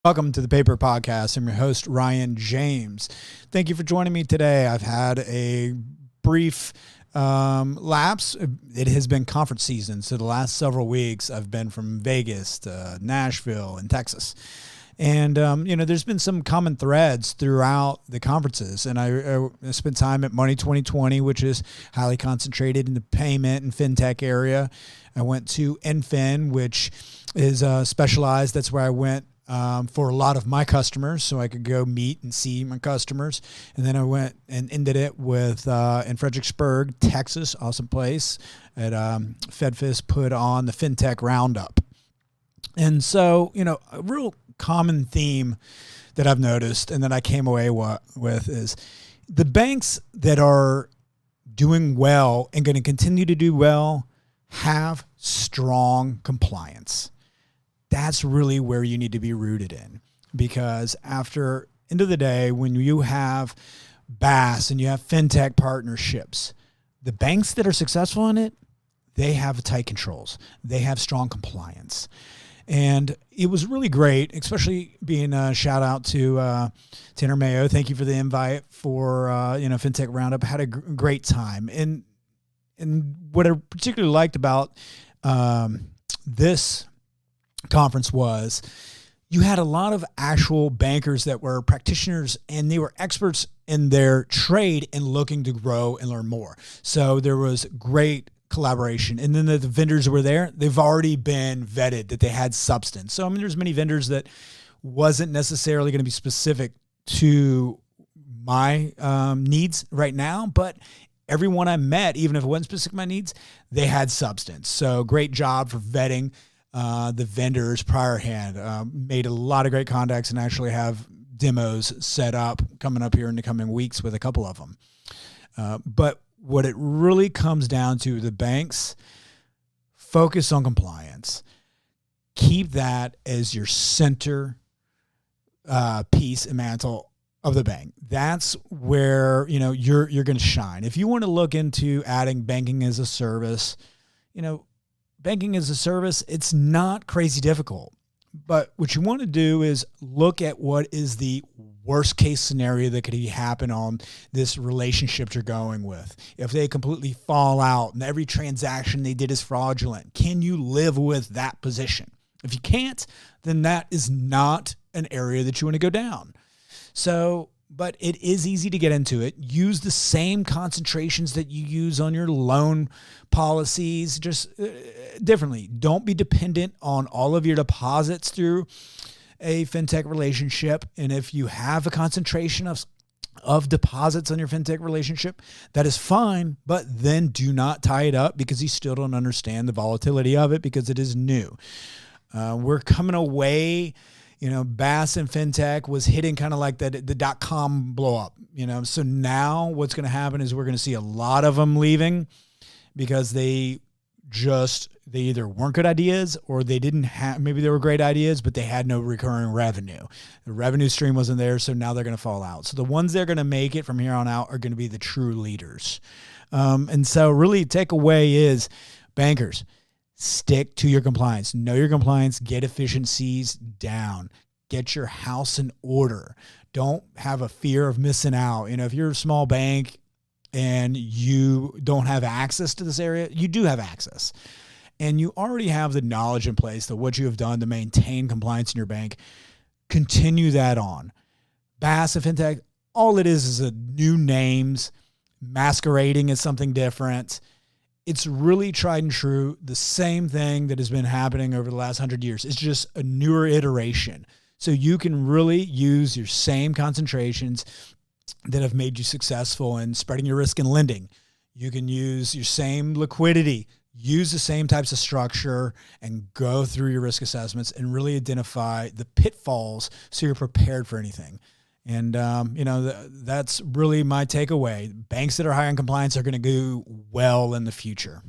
Welcome to the Paper Podcast. I'm your host, Ryan James. Thank you for joining me today. I've had a brief lapse. It has been conference season, so the last several weeks I've been from Vegas to Nashville and Texas. And, there's been some common threads throughout the conferences. And I spent time at Money2020, which is highly concentrated in the payment and Fintech area. I went to NFIN, which is specialized. That's where I went for a lot of my customers, so I could go meet and see my customers. And then I went and ended it with in Fredericksburg, Texas, awesome place, at FedFist put on the Fintech Roundup. And so, a real common theme that I've noticed and that I came away with is the banks that are doing well and going to continue to do well have strong compliance. That's really where you need to be rooted in, because after end of the day, when you have BaaS and you have fintech partnerships, the banks that are successful in it, they have tight controls. They have strong compliance. And it was really great, especially being a shout out to Tanner Mayo. Thank you for the invite for Fintech Roundup. Had a great time. And what I particularly liked about this conference was you had a lot of actual bankers that were practitioners, and they were experts in their trade and looking to grow and learn more. So there was great collaboration. And then the vendors were there. They've already been vetted that they had substance. So, there's many vendors that wasn't necessarily going to be specific to my needs right now, but everyone I met, even if it wasn't specific to my needs, they had substance. So great job for vetting the vendors prior hand. Made a lot of great contacts and actually have demos set up coming up here in the coming weeks with a couple of them. But what it really comes down to, the banks focus on compliance. Keep that as your center piece and mantle of the bank. That's where, you're going to shine. If you want to look into adding banking as a service, banking as a service, it's not crazy difficult. But what you want to do is look at what is the worst case scenario that could happen on this relationship you're going with. If they completely fall out and every transaction they did is fraudulent, can you live with that position? If you can't, then that is not an area that you want to go down. So, but it is easy to get into it. Use the same concentrations that you use on your loan policies, just differently. Don't be dependent on all of your deposits through a fintech relationship. And if you have a concentration of deposits on your fintech relationship, that is fine, but then do not tie it up, because you still don't understand the volatility of it, because it is new. We're coming away, BaaS and fintech was hitting kind of like the .com blow up, so now what's going to happen is we're going to see a lot of them leaving, because they either weren't good ideas, or they didn't have, maybe they were great ideas, but they had no recurring revenue. The revenue stream wasn't there. So now they're going to fall out. So the ones that are going to make it from here on out are going to be the true leaders. And so really takeaway is, bankers, stick to your compliance, know your compliance, get efficiencies down, get your house in order. Don't have a fear of missing out. If you're a small bank and you don't have access to this area, you do have access. And you already have the knowledge in place that what you have done to maintain compliance in your bank, continue that on. BaaS and fintech, all it is a new names masquerading as something different. It's really tried and true. The same thing that has been happening over the last 100 years. It's just a newer iteration. So you can really use your same concentrations that have made you successful in spreading your risk in lending. You can use your same liquidity, use the same types of structure, and go through your risk assessments and really identify the pitfalls so you're prepared for anything. And, that's really my takeaway. Banks that are high on compliance are going to do well in the future.